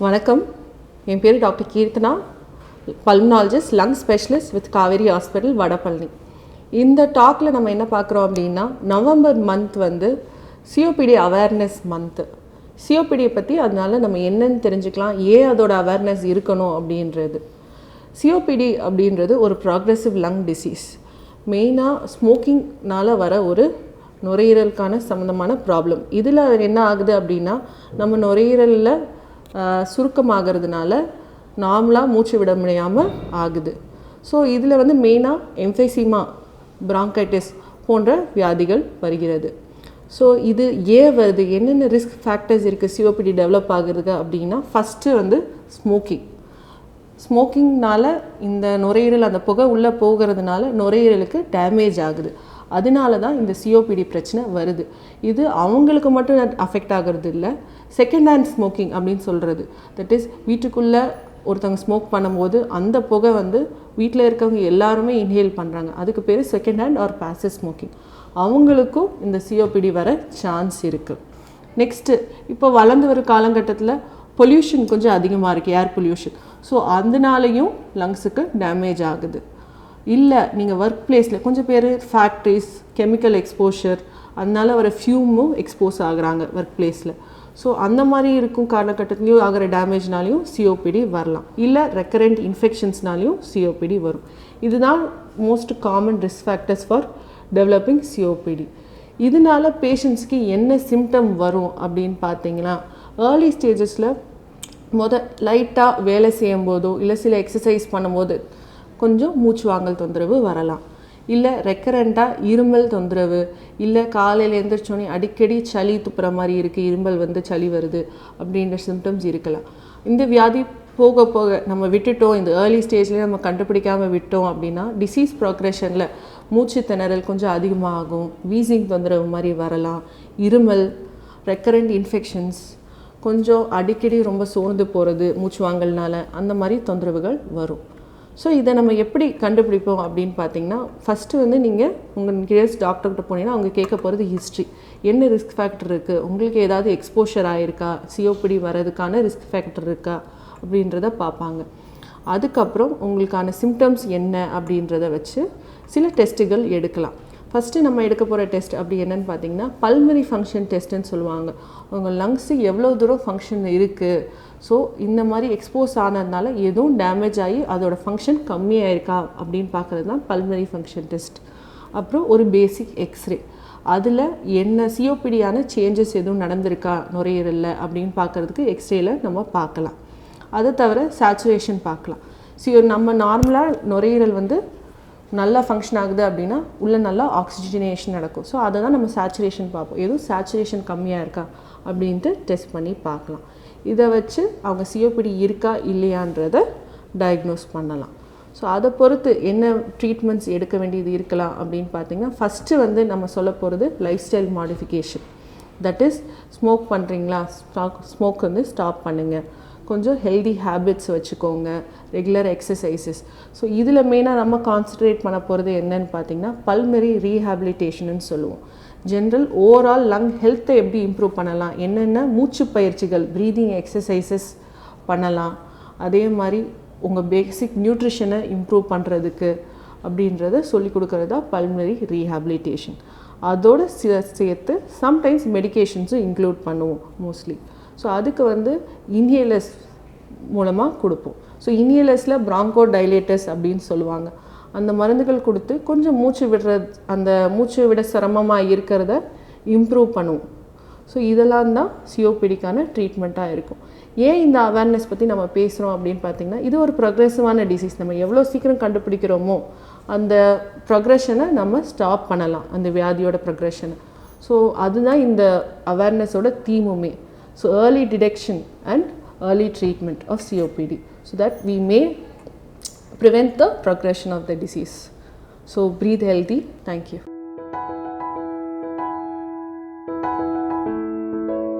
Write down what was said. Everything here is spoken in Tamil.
வணக்கம், என் பேர் doctor Keerthana, pulmonologist, lung specialist with Kaveri hospital, Vadapalani. இந்த டாக்கில் நம்ம என்ன பார்க்குறோம் அப்படின்னா, நவம்பர் மந்த் வந்து சிஓபிடி அவேர்னஸ் மந்த்து. சிஓபிடியை பற்றி அதனால நம்ம என்னன்னு தெரிஞ்சுக்கலாம், ஏன் அதோட அவேர்னஸ் இருக்கணும் அப்படின்றது. சிஓபிடி அப்படின்றது ஒரு ப்ராக்ரெசிவ் லங் டிசீஸ். மெயினாக ஸ்மோக்கிங்னால் வர ஒரு நுரையீரலுக்கான சம்மந்தமான ப்ராப்ளம். இதில் என்ன ஆகுது அப்படின்னா, நம்ம நுரையீரலில் சுருக்கமாகிறதுனால நார்மலாக மூச்சு விட முடியாமல் ஆகுது. ஸோ இதில் வந்து மெயினாக எம்ஃபைசீமா, பிராங்கைட்டிஸ் போன்ற வியாதிகள் வருகிறது. ஸோ இது ஏன் வருது, என்னென்ன ரிஸ்க் ஃபேக்டர்ஸ் இருக்குது சிஓபிடி டெவலப் ஆகுறது அப்படின்னா, ஃபஸ்ட்டு வந்து ஸ்மோக்கிங்னால் இந்த நுரையீரல், அந்த புகை உள்ளே போகிறதுனால நுரையீரலுக்கு டேமேஜ் ஆகுது. அதனால தான் இந்த சிஓபிடி பிரச்சனை வருது. இது அவங்களுக்கு மட்டும் அஃபெக்ட் ஆகிறது இல்லை, செகண்ட் ஹேண்ட் ஸ்மோக்கிங் அப்படின்னு சொல்கிறது. தட் இஸ், வீட்டுக்குள்ளே ஒருத்தவங்க ஸ்மோக் பண்ணும்போது அந்த புகை வந்து வீட்டில் இருக்கவங்க எல்லாருமே இன்ஹேல் பண்ணுறாங்க. அதுக்கு பேர் second hand R passive smoking. அவங்களுக்கும் இந்த சிஓபிடி வர சான்ஸ் இருக்குது. நெக்ஸ்ட்டு, இப்போ வளர்ந்து வர காலகட்டத்தில் பொல்யூஷன் கொஞ்சம் அதிகமாக இருக்குது, ஏர் பொல்யூஷன். ஸோ அதனாலையும் லங்ஸுக்கு டேமேஜ் ஆகுது. இல்லை, நீங்கள் ஒர்க் பிளேஸில் கொஞ்சம் பேர் ஃபேக்ட்ரிஸ், கெமிக்கல் எக்ஸ்போஷர், அதனால வர ஃபியூமும் எக்ஸ்போஸ் ஆகுறாங்க ஒர்க் பிளேஸில். ஸோ அந்த மாதிரி இருக்கும் காலகட்டத்துலேயும் ஆகிற டேமேஜ்னாலையும் சிஓபிடி வரலாம். இல்லை ரெக்கரண்ட் இன்ஃபெக்ஷன்ஸ்னாலையும் சிஓபிடி வரும். இதுதான் most common risk factors for developing COPD. இதனால பேஷண்ட்ஸ்க்கு என்ன சிம்டம் வரும் அப்படின்னு பார்த்தீங்கன்னா, ஏர்லி ஸ்டேஜஸில் லைட்டாக வேலை செய்யும் போதோ இல்லை சில எக்ஸசைஸ் பண்ணும்போது கொஞ்சம் மூச்சு வாங்கல் தொந்தரவு வரலாம். இல்லை ரெக்கரண்ட்டாக இருமல் தொந்தரவு, இல்லை காலையில் எழுந்திரிச்சோன்னே அடிக்கடி சளி துப்புற மாதிரி இருக்குது, இருமல் வந்து சளி வருது அப்படின்ற சிம்டம்ஸ் இருக்கலாம். இந்த வியாதி போக போக நம்ம விட்டுட்டோம், இந்த ஏர்லி ஸ்டேஜ்லேயே நம்ம கண்டுபிடிக்காமல் விட்டோம் அப்படின்னா, டிசீஸ் ப்ரோக்ரெஷனில் மூச்சு திணறல் கொஞ்சம் அதிகமாகும், வீசிங் தொந்தரவு மாதிரி வரலாம், இருமல், ரெக்கரண்ட் இன்ஃபெக்ஷன்ஸ், கொஞ்சம் அடிக்கடி ரொம்ப சோர்ந்து போகிறது மூச்சு வாங்கல்னால, அந்த மாதிரி தொந்தரவுகள் வரும். ஸோ இதை நம்ம எப்படி கண்டுபிடிப்போம் அப்படின்னு பார்த்தீங்கன்னா, ஃபஸ்ட்டு வந்து நீங்கள் உங்கள் நியரஸ்ட் டாக்டர்கிட்ட போனீங்கன்னா அவங்க கேட்க போகிறது ஹிஸ்ட்ரி. என்ன ரிஸ்க் ஃபேக்டர் இருக்குது, உங்களுக்கு ஏதாவது எக்ஸ்போஷர் ஆகிருக்கா, சிஓபிடி வர்றதுக்கான ரிஸ்க் ஃபேக்டர் இருக்கா அப்படின்றத பார்ப்பாங்க. அதுக்கப்புறம் உங்களுக்கான சிம்டம்ஸ் என்ன அப்படின்றத வச்சு சில டெஸ்ட்டுகள் எடுக்கலாம். ஃபஸ்ட்டு நம்ம எடுக்க போகிற டெஸ்ட் அப்படி என்னென்னு பார்த்தீங்கன்னா, பல்மரி ஃபங்க்ஷன் டெஸ்ட்டுன்னு சொல்லுவாங்க. உங்கள் லங்ஸு எவ்வளோ தூரம் ஃபங்க்ஷன் இருக்குது, ஸோ இந்த மாதிரி எக்ஸ்போஸ் ஆனதுனால எதுவும் டேமேஜ் ஆகி அதோட ஃபங்க்ஷன் கம்மியாயிருக்கா அப்படின்னு பார்க்குறது தான் பல்மரி ஃபங்க்ஷன் டெஸ்ட். அப்புறம் ஒரு பேசிக் எக்ஸ்ரே, அதில் என்ன சிஓபிடியான சேஞ்சஸ் எதுவும் நடந்திருக்கா நுரையீரலில் அப்படின்னு பார்க்குறதுக்கு எக்ஸ்ரேயில் நம்ம பார்க்கலாம். அதை தவிர சேச்சுரேஷன் பார்க்கலாம். நம்ம நார்மலாக நுரையீரல் வந்து நல்லா ஃபங்க்ஷன் ஆகுது அப்படின்னா உள்ளே நல்லா ஆக்சிஜனேஷன் நடக்கும். ஸோ அதை தான் நம்ம சேச்சுரேஷன் பார்ப்போம், எதுவும் சேச்சுரேஷன் கம்மியாக இருக்கா அப்படின்ட்டு டெஸ்ட் பண்ணி பார்க்கலாம். இதை வச்சு அவங்க சிஓபிடி இருக்கா இல்லையான்றதை டயக்னோஸ் பண்ணலாம். ஸோ அதை பொறுத்து என்ன ட்ரீட்மெண்ட்ஸ் எடுக்க வேண்டியது இருக்கலாம் அப்படின்னு பார்த்தீங்கன்னா, ஃபஸ்ட்டு வந்து நம்ம சொல்ல போகிறது life style modification. That is, smoke பண்ணுறீங்களா, ஸ்மோக் வந்து ஸ்டாப் பண்ணுங்கள், கொஞ்சம் ஹெல்தி ஹேபிட்ஸ் வச்சுக்கோங்க, ரெகுலர் எக்ஸசைசஸ். ஸோ இதில் மெயினாக நம்ம கான்சன்ட்ரேட் பண்ண போகிறது என்னன்னு பார்த்தீங்கன்னா, பல்மரி ரீஹேபிலிட்டேஷன்னு சொல்லுவோம். ஜென்ரல் ஓவரால் லங் ஹெல்த்தை எப்படி இம்ப்ரூவ் பண்ணலாம், என்னென்ன மூச்சு பயிற்சிகள், ப்ரீதிங் எக்ஸசைசஸ் பண்ணலாம், அதே மாதிரி உங்கள் பேசிக் நியூட்ரிஷனை இம்ப்ரூவ் பண்ணுறதுக்கு அப்படின்றத சொல்லிக் கொடுக்குறது தான் பல்மரி ரீஹேபிலிட்டேஷன். அதோடு சேர்த்து சம்டைம்ஸ் மெடிகேஷன்ஸும் இன்க்ளூட் பண்ணுவோம் மோஸ்ட்லி. ஸோ அதுக்கு வந்து இன்ஹேலர்ஸ் மூலமாக கொடுப்போம். ஸோ இன்ஹேலர்ஸில் பிராங்கோ டைலேட்டர்ஸ் அப்படின்னு சொல்லுவாங்க. அந்த மருந்துகள் கொடுத்து கொஞ்சம் அந்த மூச்சு விட சிரமமாக இருக்கிறத இம்ப்ரூவ் பண்ணுவோம். ஸோ இதெல்லாம் தான் சிஓபிடிக்கான ட்ரீட்மெண்ட்டாக இருக்கும். ஏன் இந்த அவேர்னஸ் பற்றி நம்ம பேசுகிறோம் அப்படின்னு பார்த்தீங்கன்னா, இது ஒரு ப்ரொக்ரெசிவான டிசீஸ். நம்ம எவ்வளோ சீக்கிரம் கண்டுபிடிக்கிறோமோ அந்த ப்ரொக்ரெஷனை நம்ம ஸ்டாப் பண்ணலாம், அந்த வியாதியோட ப்ரொக்ரெஷனை. ஸோ அதுதான் இந்த அவேர்னஸோட தீமுமே. So early detection and early treatment of COPD, so that we may prevent the progression of the disease. So breathe healthy. Thank you.